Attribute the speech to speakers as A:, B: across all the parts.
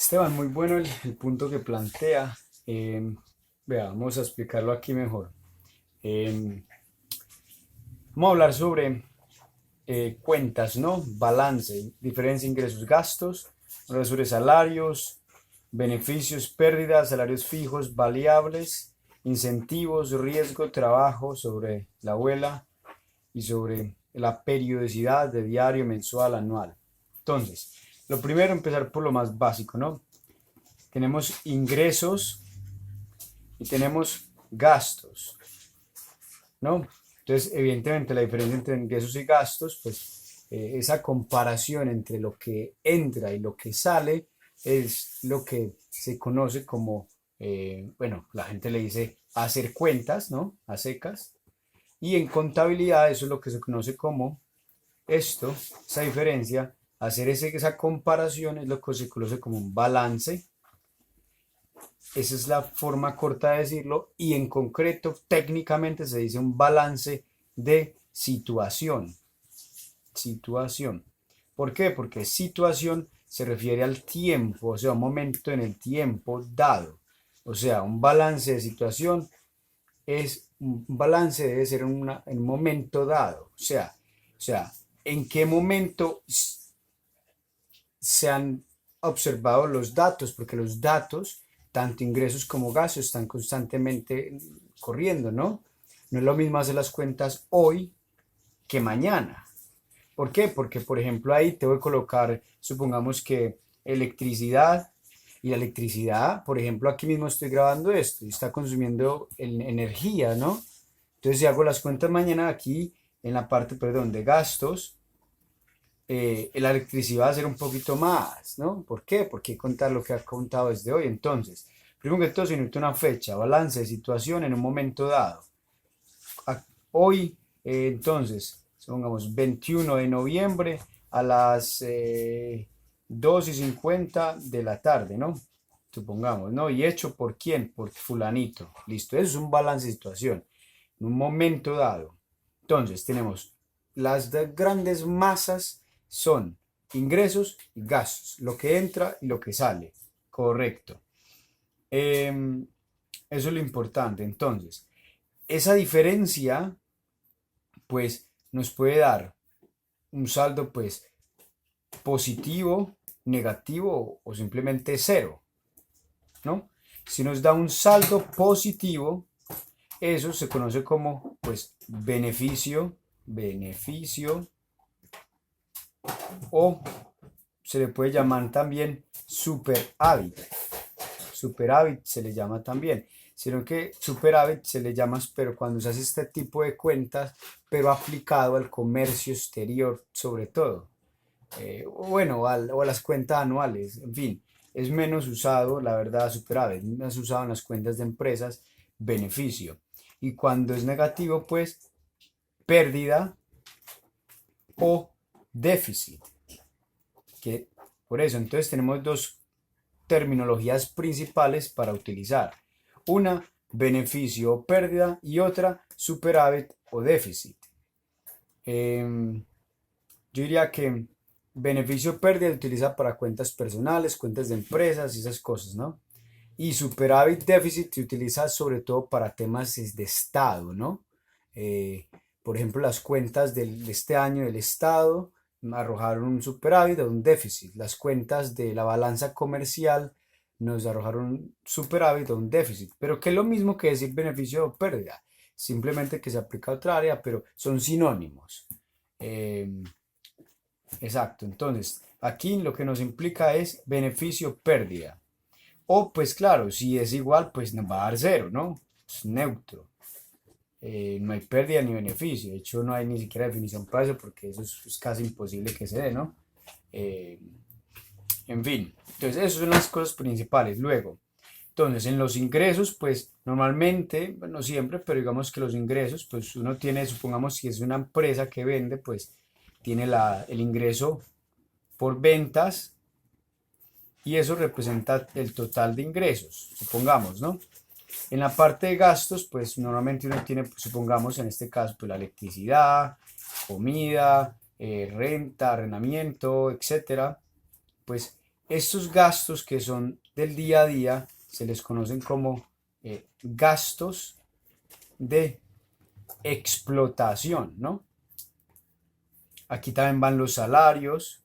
A: Esteban, muy bueno el punto que plantea. Vea, vamos a explicarlo aquí mejor. Eh, Vamos a hablar sobre cuentas, ¿no? Balance, diferencia ingresos, gastos, hablar sobre salarios, beneficios, pérdidas, salarios fijos, variables, incentivos, riesgo, trabajo, sobre la abuela y sobre la periodicidad de diario, mensual, anual. Entonces, lo primero, empezar por lo más básico, ¿no? Tenemos ingresos y tenemos gastos, ¿no? Entonces, evidentemente, la diferencia entre ingresos y gastos, pues esa comparación entre lo que entra y lo que sale es lo que se conoce como, bueno, la gente le dice hacer cuentas, ¿no? A secas. Y en contabilidad eso es lo que se conoce como esto, esa diferencia, hacer esa comparación es lo que se conoce como un balance. Esa es la forma corta de decirlo y en concreto técnicamente se dice un balance de situación. Situación. ¿Por qué? Porque situación se refiere al tiempo, o sea, un momento en el tiempo dado. O sea, un balance de situación es un balance debe ser en un momento dado. O sea, en qué momento se han observado los datos, porque los datos, tanto ingresos como gastos, están constantemente corriendo, ¿no? No es lo mismo hacer las cuentas hoy que mañana. ¿Por qué? Porque, por ejemplo, ahí te voy a colocar, supongamos que electricidad, y la electricidad, por ejemplo, aquí mismo estoy grabando esto y está consumiendo energía, ¿no? Entonces, si hago las cuentas mañana aquí, en la parte, perdón, de gastos, la electricidad va a ser un poquito más, ¿no? ¿Por qué? Porque hay que contar lo que ha contado desde hoy. Entonces, primero que todo, se necesita una fecha, balance de situación en un momento dado. Hoy, entonces, supongamos 21 de noviembre a las 2:50 de la tarde, ¿no? Supongamos, ¿no? ¿Y hecho por quién? Por fulanito. Listo, eso es un balance de situación en un momento dado. Entonces, tenemos las grandes masas son ingresos y gastos, lo que entra y lo que sale. Correcto. Eso es lo importante. Entonces, esa diferencia, pues, nos puede dar un saldo, pues, positivo, negativo o simplemente cero, ¿no? Si nos da un saldo positivo, eso se conoce como, pues, beneficio o se le puede llamar también superávit. Superávit se le llama también. Sino que superávit se le llama, pero cuando se hace este tipo de cuentas, pero aplicado al comercio exterior sobre todo. Bueno, o a las cuentas anuales, en fin, es menos usado, la verdad, superávit, más usado en las cuentas de empresas, beneficio. Y cuando es negativo, pues pérdida o déficit. Que por eso, entonces tenemos dos terminologías principales para utilizar. Una, beneficio o pérdida y otra, superávit o déficit. Yo diría que beneficio o pérdida se utiliza para cuentas personales, cuentas de empresas y esas cosas, ¿no? Y superávit déficit se utiliza sobre todo para temas de Estado, ¿no? Eh, por ejemplo, las cuentas de este año del Estado arrojaron un superávit o un déficit. Las cuentas de la balanza comercial nos arrojaron un superávit o un déficit. Pero que es lo mismo que decir beneficio o pérdida. Simplemente que se aplica a otra área, pero son sinónimos. Eh, exacto. Entonces, aquí lo que nos implica es beneficio-pérdida. O pues claro, si es igual, pues nos va a dar cero, ¿no? Es neutro. No hay pérdida ni beneficio. De hecho, no hay ni siquiera definición para eso porque eso es casi imposible que se dé, ¿no? Eh, en fin, entonces esas son las cosas principales. Luego, entonces en los ingresos, pues normalmente, no siempre, pero digamos que los ingresos, pues uno tiene, supongamos si es una empresa que vende, pues tiene el ingreso por ventas y eso representa el total de ingresos, supongamos, ¿no? En la parte de gastos, pues normalmente uno tiene, pues, supongamos en este caso, pues la electricidad, comida, renta, arrendamiento, etcétera. Pues Estos gastos que son del día a día se les conocen como gastos de explotación, ¿no? Aquí también van los salarios,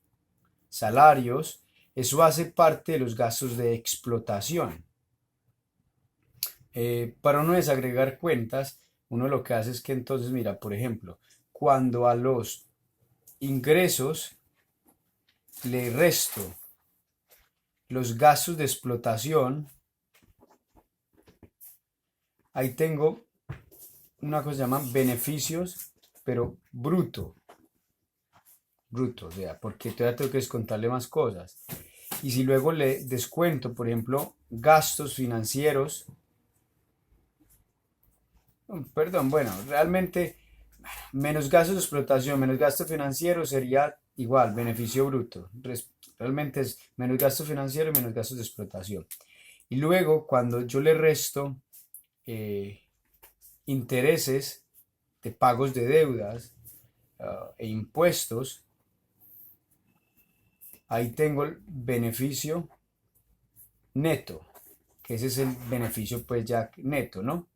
A: eso hace parte de los gastos de explotación. Para uno desagregar cuentas, uno lo que hace es que entonces, mira, por ejemplo, cuando a los ingresos le resto los gastos de explotación, ahí tengo una cosa que se llama beneficios, pero bruto, o sea, porque todavía tengo que descontarle más cosas. Y si luego le descuento, por ejemplo, gastos financieros, perdón, bueno, realmente menos gastos de explotación, menos gasto financiero sería igual, beneficio bruto. Realmente es menos gasto financiero y menos gastos de explotación. Y luego, cuando yo le resto intereses de pagos de deudas e impuestos, ahí tengo el beneficio neto, que ese es el beneficio pues ya neto, ¿no?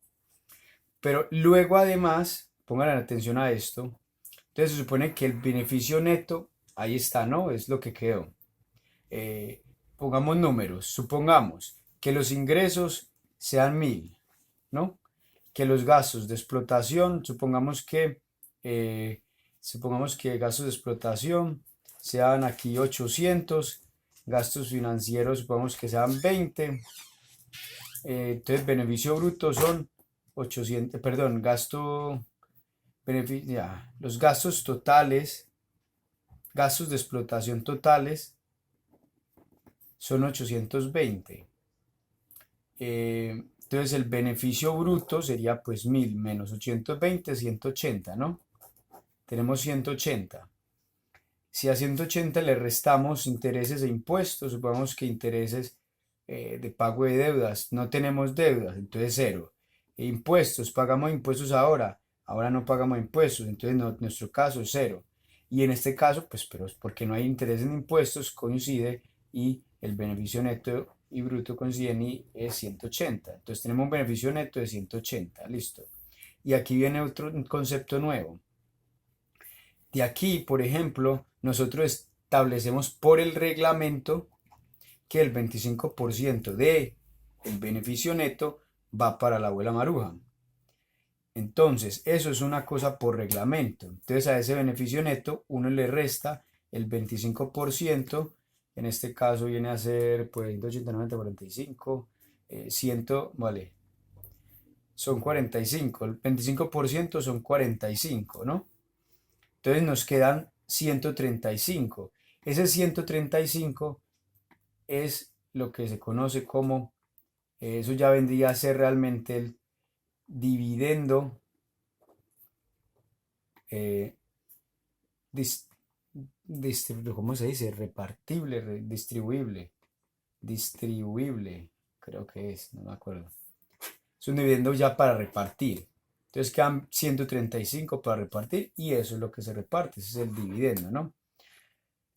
A: Pero luego además, pongan atención a esto, entonces se supone que el beneficio neto, ahí está, ¿no? Es lo que quedó. Eh, Pongamos números, supongamos que los ingresos sean 1000, ¿no? Que los gastos de explotación, supongamos que gastos de explotación sean aquí 800, gastos financieros supongamos que sean 20, entonces beneficio bruto son 800, perdón, los gastos totales, gastos de explotación totales son 820. Entonces el beneficio bruto sería pues 1000 menos 820, 180, ¿no? Tenemos 180. Si a 180 le restamos intereses e impuestos, supongamos que intereses de pago de deudas, no tenemos deudas, entonces cero. Impuestos, pagamos impuestos ahora no pagamos impuestos, entonces nuestro caso es cero. Y en este caso, pues, pero es porque no hay interés en impuestos, coincide y el beneficio neto y bruto coinciden y es 180. Entonces tenemos un beneficio neto de 180, listo. Y aquí viene otro concepto nuevo. De aquí, por ejemplo, nosotros establecemos por el reglamento que el 25% de el beneficio neto va para la abuela Maruja. Entonces, eso es una cosa por reglamento. Entonces, a ese beneficio neto uno le resta el 25%, en este caso viene a ser pues 180, 90, 45, 100, vale, son 45, el 25% son 45, ¿no? Entonces nos quedan 135. Ese 135 es lo que se conoce como, eso ya vendría a ser realmente el dividendo eh, ¿cómo se dice? Repartible, distribuible, creo que es, no me acuerdo. Es un dividendo ya para repartir. Entonces quedan 135 para repartir y eso es lo que se reparte, ese es el dividendo, ¿no?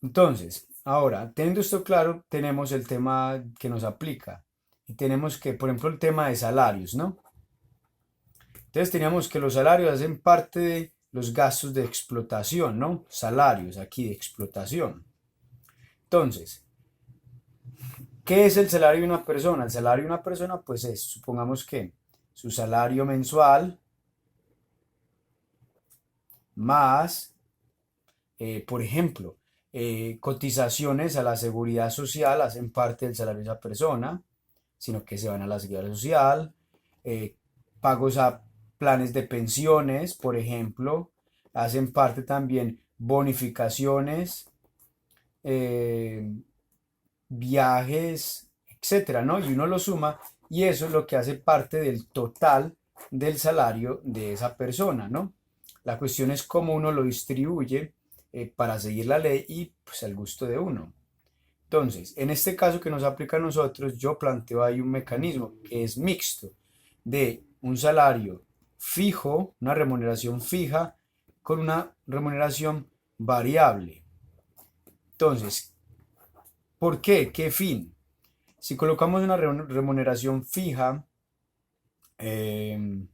A: Entonces, ahora, teniendo esto claro, tenemos el tema que nos aplica y tenemos que, por ejemplo, el tema de salarios, ¿no? Entonces teníamos que los salarios hacen parte de los gastos de explotación, ¿no? Salarios aquí de explotación. Entonces, ¿qué es el salario de una persona? El salario de una persona, pues es, supongamos que su salario mensual más, por ejemplo, cotizaciones a la seguridad social hacen parte del salario de esa persona, sino que se van a la seguridad social, eh, pagos a planes de pensiones, por ejemplo, hacen parte también bonificaciones, eh, viajes, etcétera, ¿no? Y uno lo suma y eso es lo que hace parte del total del salario de esa persona, ¿no? La cuestión es cómo uno lo distribuye para seguir la ley y pues al gusto de uno. Entonces, en este caso que nos aplica a nosotros, yo planteo ahí un mecanismo que es mixto de un salario fijo, una remuneración fija, con una remuneración variable. Entonces, ¿Por qué? ¿Qué fin? Si colocamos una remuneración fija, em,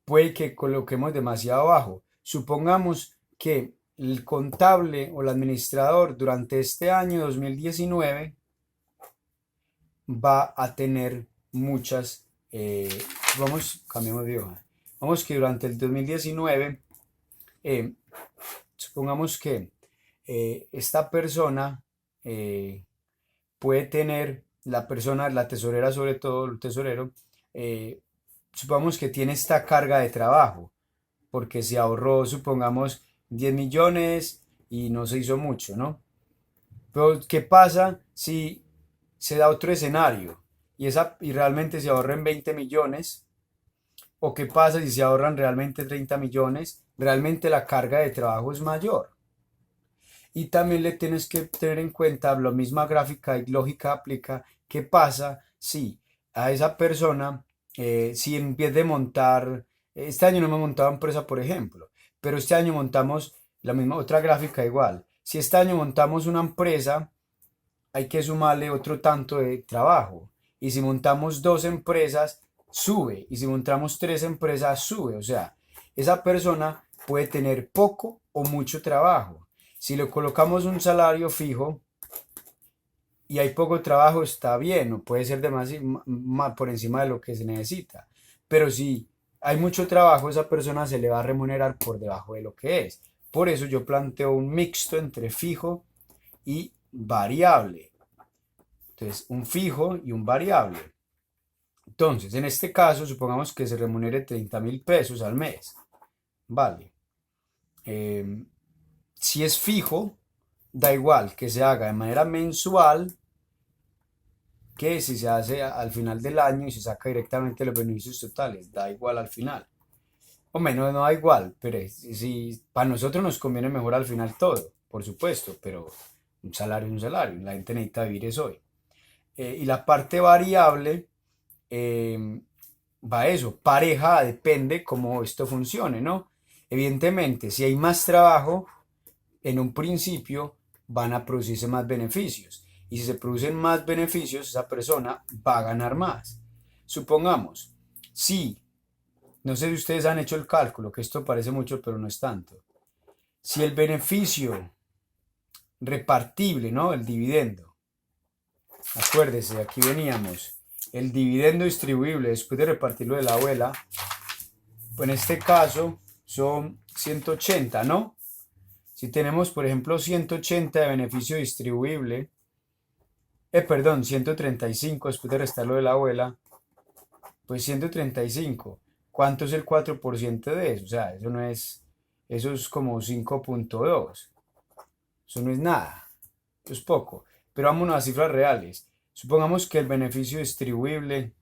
A: puede que coloquemos demasiado bajo. Supongamos que el contable o el administrador durante este año 2019 va a tener muchas, cambiemos de hoja. Vamos que durante el 2019, eh, supongamos que esta persona puede tener, la tesorera sobre todo, el tesorero, eh, supongamos que tiene esta carga de trabajo, porque se ahorró, supongamos, 10 millones y no se hizo mucho, ¿no? Pero, ¿qué pasa si se da otro escenario y realmente se ahorran 20 millones? ¿O qué pasa si se ahorran realmente 30 millones? Realmente la carga de trabajo es mayor. Y también le tienes que tener en cuenta, la misma gráfica y lógica aplica, qué pasa si a esa persona, si en vez de montar, este año no hemos montado empresa, por ejemplo, pero este año montamos la misma, otra gráfica igual. Si este año montamos una empresa, hay que sumarle otro tanto de trabajo. Y si montamos dos empresas, sube. Y si montamos tres empresas, sube. O sea, esa persona puede tener poco o mucho trabajo. Si le colocamos un salario fijo y hay poco trabajo, está bien, no puede ser por encima de lo que se necesita. Pero si hay mucho trabajo, esa persona se le va a remunerar por debajo de lo que es. Por eso yo planteo un mixto entre fijo y variable. Entonces, un fijo y un variable. Entonces, en este caso, supongamos que se remunere 30.000 pesos al mes. Vale. Eh, si es fijo, da igual que se haga de manera mensual que si se hace al final del año y se saca directamente los beneficios totales. Da igual al final. O menos, no da igual, pero si para nosotros nos conviene mejor al final todo, por supuesto, pero un salario es un salario. La gente necesita vivir eso hoy. Y la parte variable va a eso, pareja, depende cómo esto funcione, ¿no? Evidentemente, si hay más trabajo, en un principio van a producirse más beneficios. Y si se producen más beneficios, esa persona va a ganar más. Supongamos, si, no sé si ustedes han hecho el cálculo, que esto parece mucho, pero no es tanto. Si el beneficio repartible, ¿no? El dividendo. Acuérdese, aquí veníamos. El dividendo distribuible después de repartirlo de la abuela, pues en este caso son 180, ¿no? Si tenemos, por ejemplo, 180 de beneficio distribuible, perdón, 135 después de restarlo de la abuela, pues 135. ¿Cuánto es el 4% de eso? O sea, eso no es, eso es como 5.2. Eso no es nada, eso es poco. Pero vámonos a cifras reales. Supongamos que el beneficio distribuible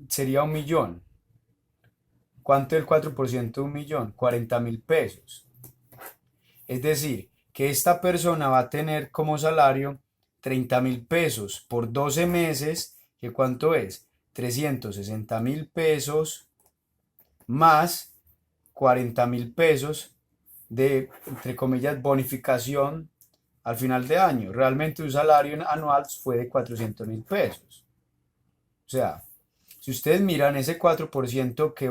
A: sería 1.000.000. ¿Cuánto es el 4% de 1.000.000? 40.000 pesos. Es decir, que esta persona va a tener como salario 30.000 pesos por 12 meses, que ¿cuánto es? 360.000 pesos más 40.000 pesos de, entre comillas, bonificación al final de año. Realmente un salario anual fue de 400.000 pesos. O sea, si ustedes miran ese 4% que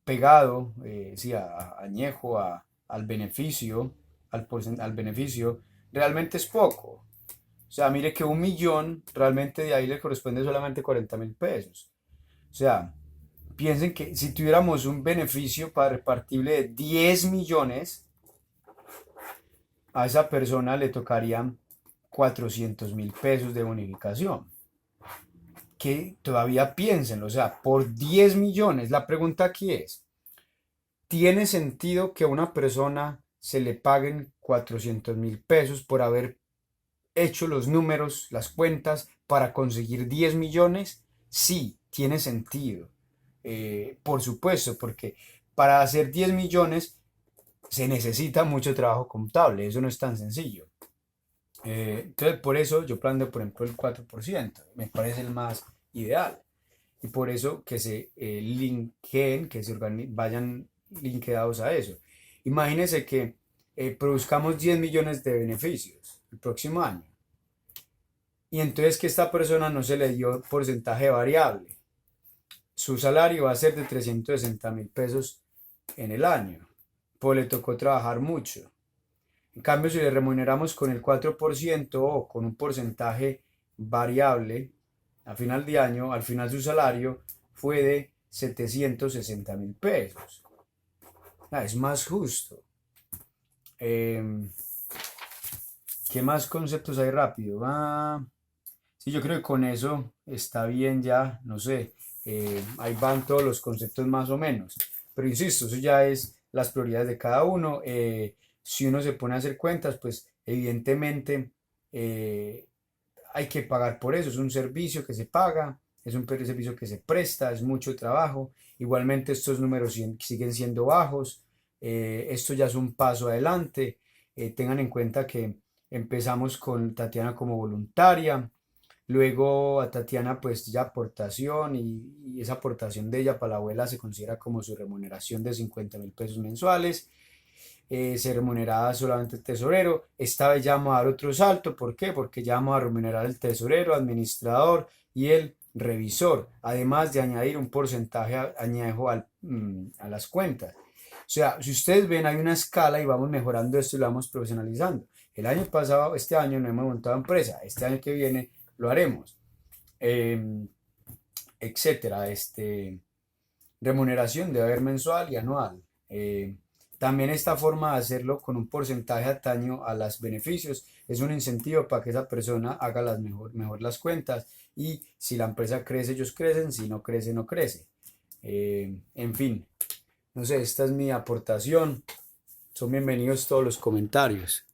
A: pegado, sí, añejo al beneficio, al beneficio, realmente es poco. O sea, mire que 1.000.000 realmente de ahí le corresponde solamente 40.000 pesos. O sea, piensen que si tuviéramos un beneficio para repartible de 10 millones, a esa persona le tocarían 400.000 pesos de bonificación. Que todavía piensen, o sea, por 10 millones, la pregunta aquí es, ¿tiene sentido que a una persona se le paguen 400.000 pesos por haber hecho los números, las cuentas para conseguir 10 millones? Sí, tiene sentido. Por supuesto, porque para hacer 10 millones se necesita mucho trabajo contable, eso no es tan sencillo. Entonces, por eso yo planteo, por ejemplo, el 4%, me parece el más ideal. Y por eso que se linkeen, que se vayan linkeados a eso. Imagínese que produzcamos 10 millones de beneficios el próximo año. Y entonces que esta persona no se le dio porcentaje variable. Su salario va a ser de 360.000 pesos en el año. Pues le tocó trabajar mucho. En cambio, si le remuneramos con el 4% o con un porcentaje variable, a final de año, al final su salario fue de 760.000 pesos. Es más justo. ¿Qué más conceptos hay rápido? Sí, yo creo que con eso está bien ya, no sé, ahí van todos los conceptos más o menos. Pero insisto, eso ya es las prioridades de cada uno. Si uno se pone a hacer cuentas, pues evidentemente hay que pagar por eso. Es un servicio que se paga, es un servicio que se presta, es mucho trabajo. Igualmente estos números siguen siendo bajos. Esto ya es un paso adelante. Tengan en cuenta que empezamos con Tatiana como voluntaria. Luego a Tatiana pues ya aportación y esa aportación de ella para la abuela se considera como su remuneración de 50.000 pesos mensuales. Se remuneraba solamente el tesorero. Esta vez ya vamos a dar otro salto. ¿Por qué? Porque ya vamos a remunerar el tesorero, administrador y el revisor, además de añadir un porcentaje añejo a las cuentas. O sea, si ustedes ven, hay una escala y vamos mejorando esto y lo vamos profesionalizando. El año pasado, este año no hemos montado empresa, este año que viene lo haremos, etcétera. Remuneración debe haber mensual y anual. También esta forma de hacerlo con un porcentaje ataño a los beneficios es un incentivo para que esa persona haga mejor las cuentas y si la empresa crece, ellos crecen, si no crece, no crece. En fin, no sé, esta es mi aportación. Son bienvenidos todos los comentarios.